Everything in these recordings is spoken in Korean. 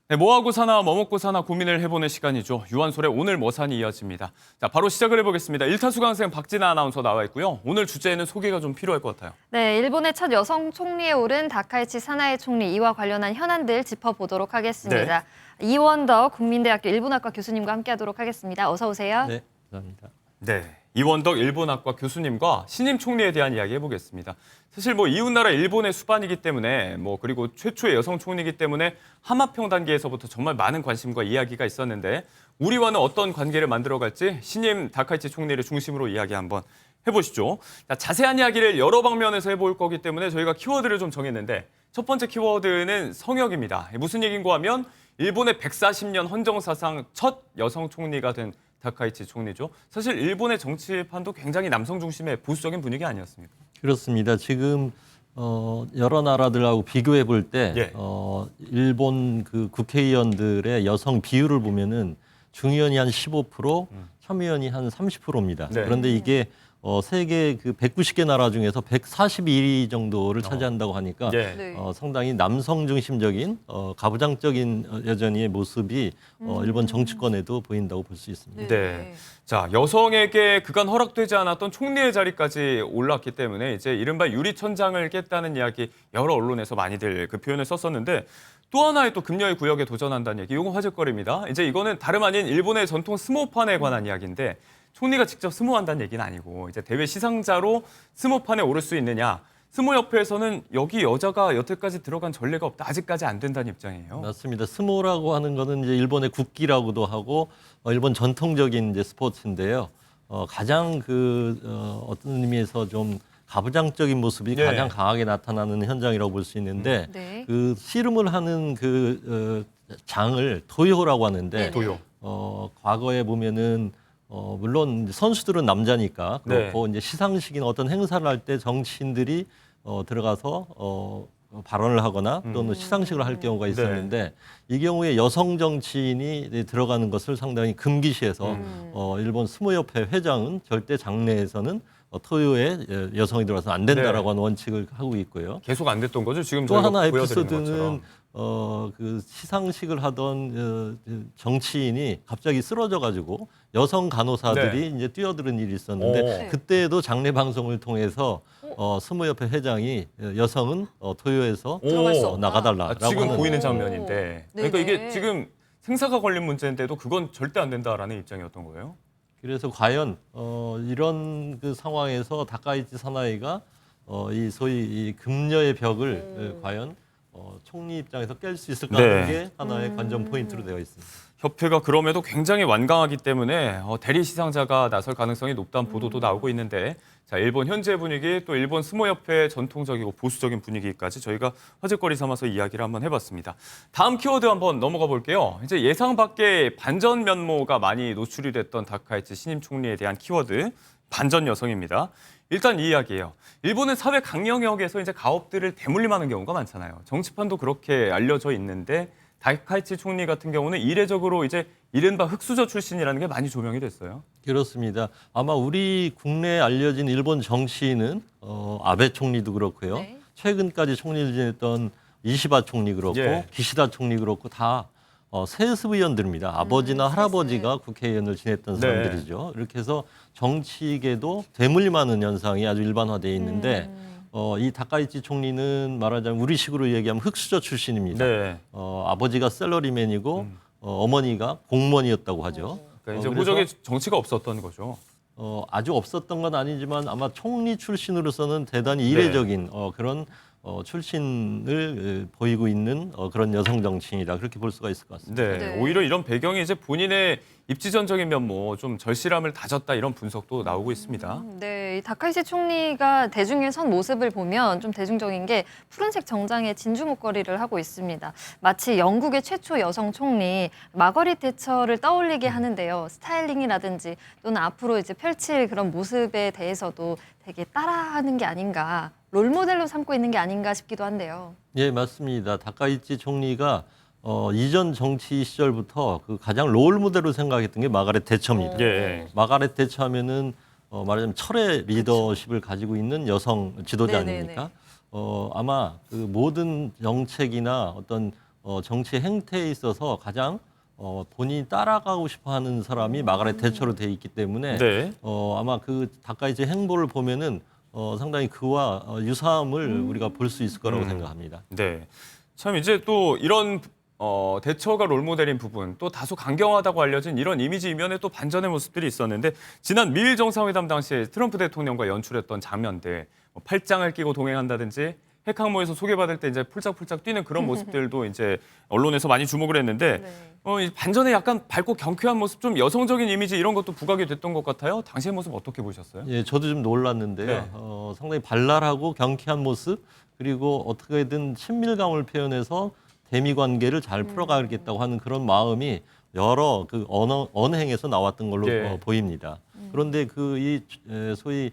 네, 뭐하고 사나 뭐 먹고 사나 고민을 해보는 시간이죠. 유한솔의 오늘 뭐 사니 이어집니다. 자, 바로 시작을 해보겠습니다. 일타 수강생 박진아 아나운서 나와 있고요. 오늘 주제에는 소개가 좀 필요할 것 같아요. 네, 일본의 첫 여성 총리에 오른 다카이치 사나에 총리 이와 관련한 현안들 짚어보도록 하겠습니다. 이원덕 국민대학교 일본학과 교수님과 함께하도록 하겠습니다. 어서 오세요. 네, 감사합니다. 네, 이원덕 일본학과 교수님과 신임 총리에 대한 이야기 해보겠습니다. 사실 이웃나라 일본의 수반이기 때문에 그리고 최초의 여성 총리이기 때문에 하마평 단계에서부터 정말 많은 관심과 이야기가 있었는데 우리와는 어떤 관계를 만들어갈지 신임 다카이치 총리를 중심으로 이야기 한번 해보시죠. 자, 자세한 이야기를 여러 방면에서 해볼 거기 때문에 저희가 키워드를 좀 정했는데 첫 번째 키워드는 성역입니다. 무슨 얘기인가 하면 일본의 140년 헌정사상 첫 여성 총리가 된 다카이치 총리죠. 사실 일본의 정치판도 굉장히 남성 중심의 보수적인 분위기 아니었습니까? 그렇습니다. 지금 여러 나라들하고 비교해 볼 때 예. 일본 그 국회의원들의 여성 비율을 보면은 중의원이 한 15%, 참의원이 한 30%입니다. 네. 그런데 이게 세계 그 190개 나라 중에서 141위 정도를 차지한다고 하니까 예. 네. 상당히 남성 중심적인 가부장적인 여전히의 모습이 일본 정치권에도 보인다고 볼 수 있습니다. 네. 자, 여성에게 그간 허락되지 않았던 총리의 자리까지 올랐기 때문에 이제 이른바 유리천장을 깼다는 이야기 여러 언론에서 많이들 그 표현을 썼었는데 또 하나의 또 금녀의 구역에 도전한다는 얘기, 이건 화제거리입니다. 이제 이거는 다름 아닌 일본의 전통 스모판에 관한 이야기인데 총리가 직접 스모한다는 얘기는 아니고 이제 대회 시상자로 스모판에 오를 수 있느냐. 스모협회에서는 여기 여자가 여태까지 들어간 전례가 없다. 아직까지 안 된다는 입장이에요. 맞습니다. 스모라고 하는 거는 이제 일본의 국기라고도 하고 일본 전통적인 이제 스포츠인데요. 가장 어떤 의미에서 좀 가부장적인 모습이 네. 가장 강하게 나타나는 현장이라고 볼 수 있는데 네. 그 씨름을 하는 그 장을 도요라고 하는데 네. 도요. 과거에 보면은 물론 선수들은 남자니까 그렇고 네. 이제 시상식이나 어떤 행사를 할 때 정치인들이 들어가서 발언을 하거나 또는 시상식을 할 경우가 있었는데 이 경우에 여성 정치인이 들어가는 것을 상당히 금기시해서 일본 스모협회 회장은 절대 장내에서는 토요에 여성이 들어와서 안 된다라고 하는 원칙을 하고 있고요. 계속 안 됐던 거죠. 지금 또 저희가 하나 보여드리는 에피소드는 것처럼. 그 시상식을 하던 정치인이 갑자기 쓰러져가지고 여성 간호사들이 이제 뛰어드는 일이 있었는데 오. 그때도 장례 방송을 통해서 스모협회 회장이 여성은 토요에서 들어갈 수 없다. 나가달라라고 지금 하는 보이는 오. 장면인데 그러니까 네네. 이게 지금 생사가 걸린 문제인데도 그건 절대 안 된다라는 입장이었던 거예요. 그래서 과연 이런 그 상황에서 다카이치 사나이가 이 소위 이 금녀의 벽을 과연 총리 입장에서 깰 수 있을까 하는 게 하나의 관전 포인트로 되어 있습니다. 협회가 그럼에도 굉장히 완강하기 때문에 대리 시상자가 나설 가능성이 높다는 보도도 나오고 있는데 자, 일본 현재 분위기 또 일본 스모협회의 전통적이고 보수적인 분위기까지 저희가 화제거리 삼아서 이야기를 한번 해봤습니다. 다음 키워드 한번 넘어가 볼게요. 이제 예상 밖의 반전 면모가 많이 노출이 됐던 다카이치 신임 총리에 대한 키워드 반전 여성입니다. 일단 이 이야기예요. 일본은 사회 강령역에서 이제 가업들을 대물림하는 경우가 많잖아요. 정치판도 그렇게 알려져 있는데 다카이치 총리 같은 경우는 이례적으로 이제 이른바 흑수저 출신이라는 게 많이 조명이 됐어요. 그렇습니다. 아마 우리 국내에 알려진 일본 정치인은 아베 총리도 그렇고요. 네. 최근까지 총리를 지냈던 이시바 총리 그렇고 예. 기시다 총리 그렇고 다 세습 의원들입니다. 아버지나 할아버지가 국회의원을 지냈던 네. 사람들이죠. 이렇게 해서 정치계도 되물림하는 현상이 아주 일반화되어 있는데 이 다카이치 총리는 말하자면 우리식으로 얘기하면 흑수저 출신입니다. 네. 아버지가 샐러리맨이고 어머니가 공무원이었다고 하죠. 그러니까 이제 그래서 호적에 정치가 없었던 거죠. 아주 없었던 건 아니지만 아마 총리 출신으로서는 대단히 네. 이례적인 그런 출신을 보이고 있는 그런 여성 정치인이다 그렇게 볼 수가 있을 것 같습니다. 네. 네. 오히려 이런 배경이 이제 본인의 입지전적인 면모, 좀 절실함을 다졌다 이런 분석도 나오고 있습니다. 네, 이 다카이치 총리가 대중에 선 모습을 보면 좀 대중적인 게 푸른색 정장에 진주 목걸이를 하고 있습니다. 마치 영국의 최초 여성 총리 마거릿 대처를 떠올리게 하는데요. 스타일링이라든지 또는 앞으로 이제 펼칠 그런 모습에 대해서도 되게 따라하는 게 아닌가, 롤모델로 삼고 있는 게 아닌가 싶기도 한데요. 예, 맞습니다. 다카이치 총리가 이전 정치 시절부터 그 가장 롤 모델로 생각했던 게 마가렛 대처입니다. 예. 마가렛 대처하면은 말하자면 철의 리더십을 가지고 있는 여성 지도자 네네네. 아닙니까? 아마 그 모든 정책이나 어떤 정치 행태에 있어서 가장 본인이 따라가고 싶어하는 사람이 마가렛 대처로 돼 있기 때문에 네. 아마 그 다카이치 행보를 보면은 상당히 그와 유사함을 우리가 볼 수 있을 거라고 생각합니다. 네. 참 이제 또 이런 대처가 롤모델인 부분, 또 다소 강경하다고 알려진 이런 이미지 이면에 또 반전의 모습들이 있었는데 지난 미일 정상회담 당시에 트럼프 대통령과 연출했던 장면들, 뭐 팔짱을 끼고 동행한다든지 핵항모에서 소개받을 때 이제 폴짝폴짝 뛰는 그런 모습들도 이제 언론에서 많이 주목을 했는데 네. 이 반전에 약간 밝고 경쾌한 모습, 좀 여성적인 이미지 이런 것도 부각이 됐던 것 같아요. 당시의 모습 어떻게 보셨어요? 예, 저도 좀 놀랐는데요. 네. 상당히 발랄하고 경쾌한 모습, 그리고 어떻게든 친밀감을 표현해서 대미 관계를 잘 풀어가겠다고 하는 그런 마음이 여러 그 언행에서 나왔던 걸로 예. 보입니다. 그런데 그 소위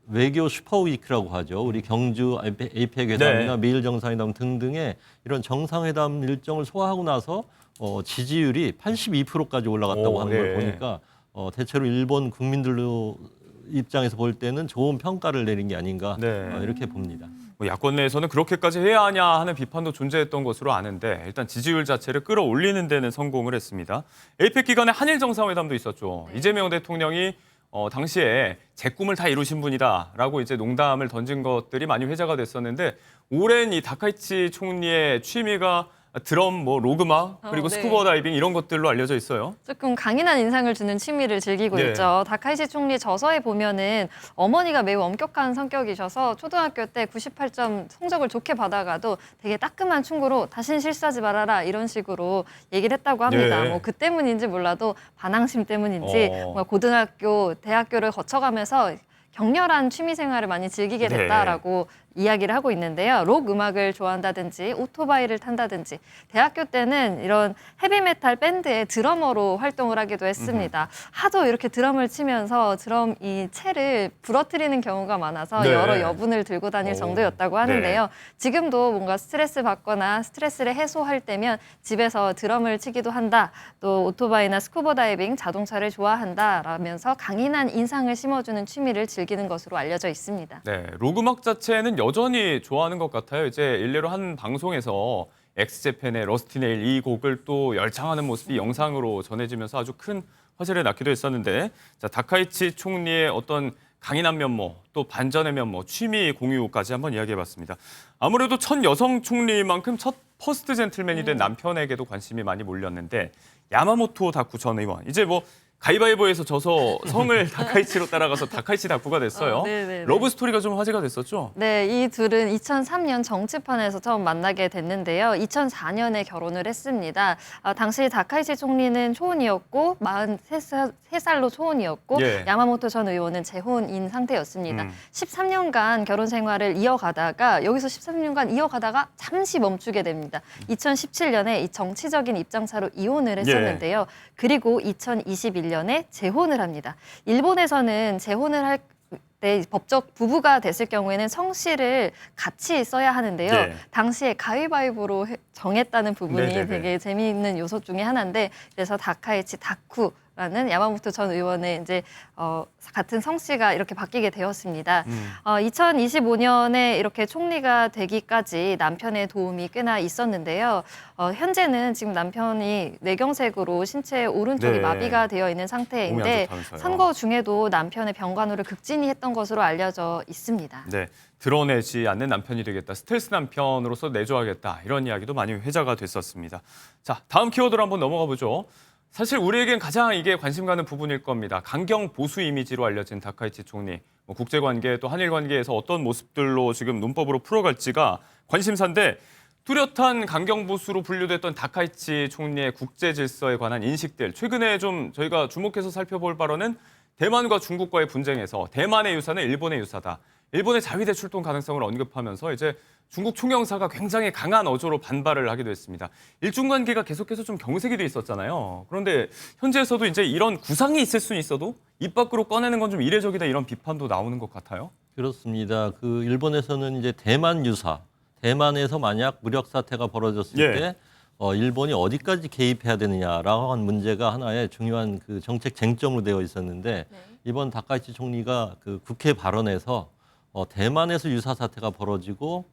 외교 슈퍼위크라고 하죠. 우리 경주 APEC 회담이나 네. 미일 정상회담 등등의 이런 정상회담 일정을 소화하고 나서 지지율이 82%까지 올라갔다고 하는 걸 예. 보니까 대체로 일본 국민들로 입장에서 볼 때는 좋은 평가를 내린 게 아닌가 네. 이렇게 봅니다. 뭐 야권 내에서는 그렇게까지 해야 하냐 하는 비판도 존재했던 것으로 아는데 일단 지지율 자체를 끌어올리는 데는 성공을 했습니다. 에이펙 기간에 한일 정상회담도 있었죠. 이재명 대통령이 당시에 제 꿈을 다 이루신 분이다라고 이제 농담을 던진 것들이 많이 회자가 됐었는데 오랜 이 다카이치 총리의 취미가 드럼, 뭐 로그마 그리고 네. 스쿠버 다이빙 이런 것들로 알려져 있어요. 조금 강인한 인상을 주는 취미를 즐기고 네. 있죠. 다카이시 총리 저서에 보면은 어머니가 매우 엄격한 성격이셔서 초등학교 때 98점 성적을 좋게 받아가도 되게 따끔한 충고로 다신 실수하지 말아라 이런 식으로 얘기를 했다고 합니다. 네. 뭐 그 때문인지 몰라도 반항심 때문인지 뭔가 고등학교, 대학교를 거쳐가면서 격렬한 취미 생활을 많이 즐기게 네. 됐다라고 이야기를 하고 있는데요. 록 음악을 좋아한다든지 오토바이를 탄다든지 대학교 때는 이런 헤비메탈 밴드의 드러머로 활동을 하기도 했습니다. 하도 이렇게 드럼을 치면서 드럼 이 채를 부러뜨리는 경우가 많아서 네. 여러 여분을 들고 다닐 정도였다고 하는데요. 지금도 뭔가 스트레스 받거나 스트레스를 해소할 때면 집에서 드럼을 치기도 한다. 또 오토바이나 스쿠버 다이빙, 자동차를 좋아한다라면서 강인한 인상을 심어주는 취미를 즐기는 것으로 알려져 있습니다. 네, 록음악 자체는 여전히 좋아하는 것 같아요. 이제 일례로 한 방송에서 엑스제팬의 러스티네일 이 곡을 또 열창하는 모습이 영상으로 전해지면서 아주 큰 화제를 낳기도 했었는데, 자, 다카이치 총리의 어떤 강인한 면모, 또 반전의 면모, 취미 공유까지 한번 이야기해봤습니다. 아무래도 첫 여성 총리만큼 첫 퍼스트 젠틀맨이 된 남편에게도 관심이 많이 몰렸는데, 야마모토 다쿠 전 의원, 이제 뭐 가위바위보에서 져서 성을 다카이치로 따라가서 다카이치 다쿠가 됐어요. 네네네. 러브 스토리가 좀 화제가 됐었죠. 네, 이 둘은 2003년 정치판에서 처음 만나게 됐는데요. 2004년에 결혼을 했습니다. 당시 다카이치 총리는 초혼이었고 43살로 초혼이었고 예. 야마모토 전 의원은 재혼인 상태였습니다. 13년간 결혼 생활을 여기서 13년간 이어가다가 잠시 멈추게 됩니다. 2017년에 이 정치적인 입장차로 이혼을 했었는데요. 그리고 2021년에 재혼을 합니다. 일본에서는 재혼을 할 때 법적 부부가 됐을 경우에는 성씨를 같이 써야 하는데요. 예. 당시에 가위바위보로 정했다는 부분이 네네네. 되게 재미있는 요소 중에 하나인데, 그래서 다카이치 다쿠라는 야마모토 전 의원의 이제 같은 성씨가 이렇게 바뀌게 되었습니다. 2025년에 이렇게 총리가 되기까지 남편의 도움이 꽤나 있었는데요. 현재는 지금 남편이 뇌경색으로 신체 오른쪽이 네. 마비가 되어 있는 몸이 안 상태인데 좋다면서요. 선거 중에도 남편의 병간호를 극진히 했던 것으로 알려져 있습니다. 네, 드러내지 않는 남편이 되겠다. 스텔스 남편으로서 내조하겠다. 이런 이야기도 많이 회자가 됐었습니다. 자, 다음 키워드로 한번 넘어가 보죠. 사실 우리에겐 가장 이게 관심 가는 부분일 겁니다. 강경 보수 이미지로 알려진 다카이치 총리. 뭐 국제관계 또 한일 관계에서 어떤 모습들로 지금 논법으로 풀어갈지가 관심사인데, 뚜렷한 강경 보수로 분류됐던 다카이치 총리의 국제 질서에 관한 인식들. 최근에 좀 저희가 주목해서 살펴볼 바로는 대만과 중국과의 분쟁에서 대만의 유사는 일본의 유사다. 일본의 자위대 출동 가능성을 언급하면서 이제 중국 총영사가 굉장히 강한 어조로 반발을 하기도 했습니다. 일중 관계가 계속해서 좀 경색이 돼 있었잖아요. 그런데 현재에서도 이제 이런 구상이 있을 수는 있어도 입 밖으로 꺼내는 건 좀 이례적이다, 이런 비판도 나오는 것 같아요. 그렇습니다. 그 일본에서는 이제 대만 유사, 대만에서 만약 무력 사태가 벌어졌을 예. 때 일본이 어디까지 개입해야 되느냐라고 하는 문제가 하나의 중요한 그 정책 쟁점으로 되어 있었는데, 이번 다카이치 총리가 그 국회 발언에서 대만에서 유사 사태가 벌어지고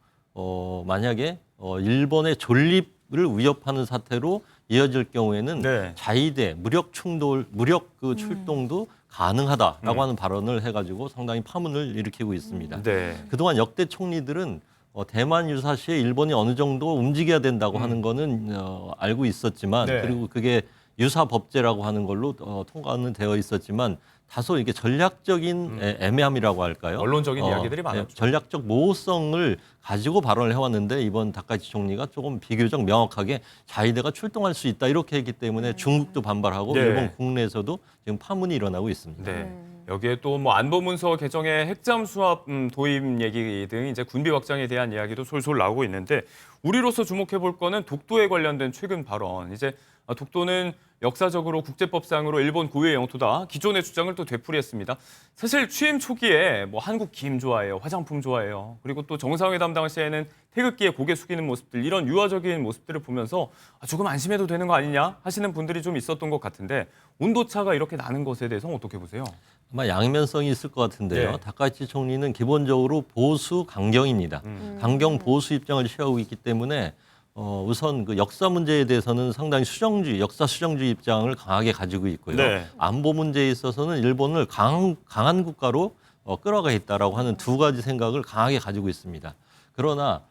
만약에 일본의 존립을 위협하는 사태로 이어질 경우에는 네. 자위대 무력 충돌, 무력 그 출동도 가능하다라고 하는 발언을 해가지고 상당히 파문을 일으키고 있습니다. 네. 그동안 역대 총리들은 대만 유사시에 일본이 어느 정도 움직여야 된다고 하는 거는 알고 있었지만 네. 그리고 그게 유사 법제라고 하는 걸로 통과는 되어 있었지만 다소 이게 전략적인 애매함이라고 할까요? 언론적인 이야기들이 많았죠. 전략적 모호성을 가지고 발언을 해왔는데 이번 다카이치 총리가 조금 비교적 명확하게 자위대가 출동할 수 있다 이렇게 했기 때문에 중국도 반발하고 네. 일본 국내에서도 지금 파문이 일어나고 있습니다. 네. 여기에 또 뭐 안보문서 개정에 핵잠 수합 도입 얘기 등 이제 군비 확장에 대한 이야기도 솔솔 나오고 있는데 우리로서 주목해 볼 거는 독도에 관련된 최근 발언. 이제 독도는 역사적으로 국제법상으로 일본 고유의 영토다. 기존의 주장을 또 되풀이했습니다. 사실 취임 초기에 뭐 한국 김 좋아해요, 화장품 좋아해요. 그리고 또 정상회담 당시에는 태극기에 고개 숙이는 모습들, 이런 유화적인 모습들을 보면서 조금 안심해도 되는 거 아니냐 하시는 분들이 좀 있었던 것 같은데 온도차가 이렇게 나는 것에 대해서는 어떻게 보세요? 아마 양면성이 있을 것 같은데요. 네. 다카이치 총리는 기본적으로 보수 강경입니다. 강경 보수 입장을 취하고 있기 때문에 우선 그 역사 문제에 대해서는 상당히 수정주의, 역사 수정주의 입장을 강하게 가지고 있고요. 네. 안보 문제에 있어서는 일본을 강한 국가로 끌어가겠다라고 하는 두 가지 생각을 강하게 가지고 있습니다. 그러나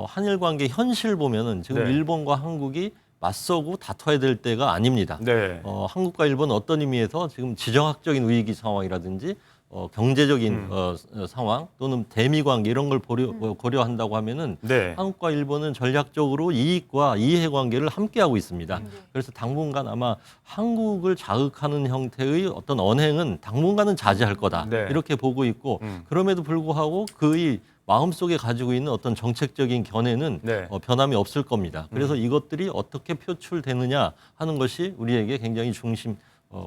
한일 관계 현실 보면은 지금 네. 일본과 한국이 맞서고 다퉈야 될 때가 아닙니다. 네. 한국과 일본은 어떤 의미에서 지금 지정학적인 위기 상황이라든지 경제적인 상황 또는 대미 관계 이런 걸 고려한다고 하면은 네. 한국과 일본은 전략적으로 이익과 이해 관계를 함께 하고 있습니다. 그래서 당분간 아마 한국을 자극하는 형태의 어떤 언행은 당분간은 자제할 거다. 네. 이렇게 보고 있고 그럼에도 불구하고 그의 마음속에 가지고 있는 어떤 정책적인 견해는 네. 변함이 없을 겁니다. 그래서 이것들이 어떻게 표출되느냐 하는 것이 우리에게 굉장히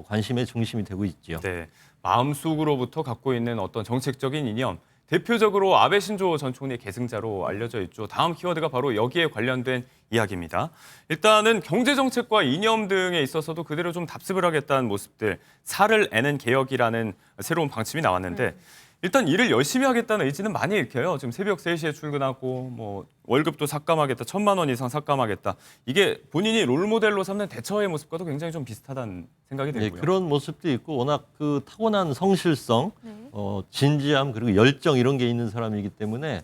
관심의 중심이 되고 있지요. 네. 마음속으로부터 갖고 있는 어떤 정책적인 이념, 대표적으로 아베 신조 전 총리의 계승자로 알려져 있죠. 다음 키워드가 바로 여기에 관련된 이야기입니다. 일단은 경제 정책과 이념 등에 있어서도 그대로 좀 답습을 하겠다는 모습들, 살을 애는 개혁이라는 새로운 방침이 나왔는데 일단 일을 열심히 하겠다는 의지는 많이 읽혀요. 지금 새벽 3시에 출근하고 뭐 월급도 삭감하겠다, 1,000만 원 이상 삭감하겠다. 이게 본인이 롤모델로 삼는 대처의 모습과도 굉장히 좀 비슷하다는 생각이 네, 들고요. 그런 모습도 있고 워낙 그 타고난 성실성, 네. 진지함 그리고 열정 이런 게 있는 사람이기 때문에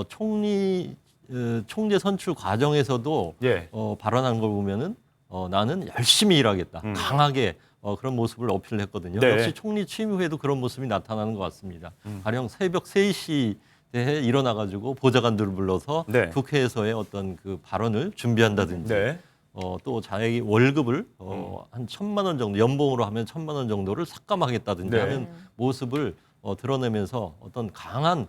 총재 선출 과정에서도 예. 발언한 걸 보면은 나는 열심히 일하겠다, 강하게 그런 모습을 어필을 했거든요. 네. 역시 총리 취임 후에도 그런 모습이 나타나는 것 같습니다. 가령 새벽 3시에 일어나가지고 보좌관들을 불러서 네. 국회에서의 어떤 그 발언을 준비한다든지 네. 또 자기 월급을 한 1,000만 원 정도 연봉으로 하면 1,000만 원 정도를 삭감하겠다든지 네. 하는 모습을 드러내면서 어떤 강한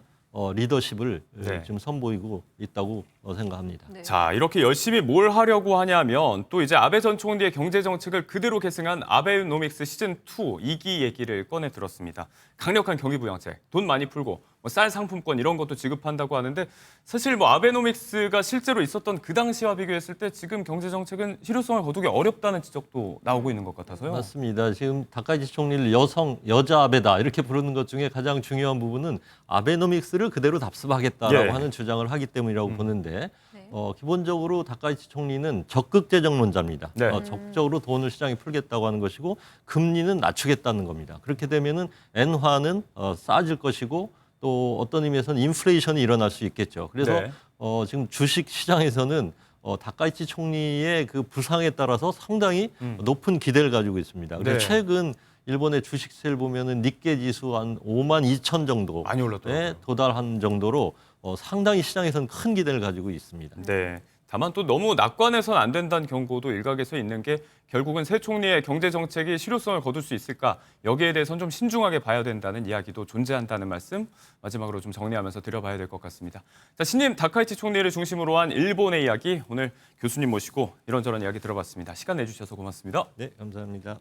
리더십을 네. 지금 선보이고 있다고 생각합니다. 네. 자, 이렇게 열심히 뭘 하려고 하냐면 또 이제 아베 전 총리의 경제 정책을 그대로 계승한 아베노믹스 시즌 2 2기 얘기를 꺼내 들었습니다. 강력한 경기 부양책, 돈 많이 풀고 뭐 쌀 상품권 이런 것도 지급한다고 하는데 사실 뭐 아베노믹스가 실제로 있었던 그 당시와 비교했을 때 지금 경제 정책은 실효성을 거두기 어렵다는 지적도 나오고 있는 것 같아서요. 맞습니다. 지금 다카이치 총리를 여자 아베다 이렇게 부르는 것 중에 가장 중요한 부분은 아베노믹스를 그대로 답습하겠다라고 예. 하는 주장을 하기 때문이라고 보는데 네. 기본적으로 다카이치 총리는 적극 재정론자입니다. 네. 적극적으로 돈을 시장에 풀겠다고 하는 것이고 금리는 낮추겠다는 겁니다. 그렇게 되면은 엔화는 싸질 것이고 또 어떤 의미에서는 인플레이션이 일어날 수 있겠죠. 그래서 네. 지금 주식 시장에서는 다카이치 총리의 그 부상에 따라서 상당히 높은 기대를 가지고 있습니다. 그래서 네. 최근 일본의 주식세를 보면은 니케 지수 한 52,000 정도 많이 올랐더라고요. 도달한 정도로 상당히 시장에서는 큰 기대를 가지고 있습니다. 네. 다만 또 너무 낙관해서는 안 된다는 경고도 일각에서 있는 게 결국은 새 총리의 경제 정책이 실효성을 거둘 수 있을까 여기에 대해서는 좀 신중하게 봐야 된다는 이야기도 존재한다는 말씀 마지막으로 좀 정리하면서 드려봐야 될 것 같습니다. 자, 신임 다카이치 총리를 중심으로 한 일본의 이야기 오늘 교수님 모시고 이런저런 이야기 들어봤습니다. 시간 내주셔서 고맙습니다. 네, 감사합니다.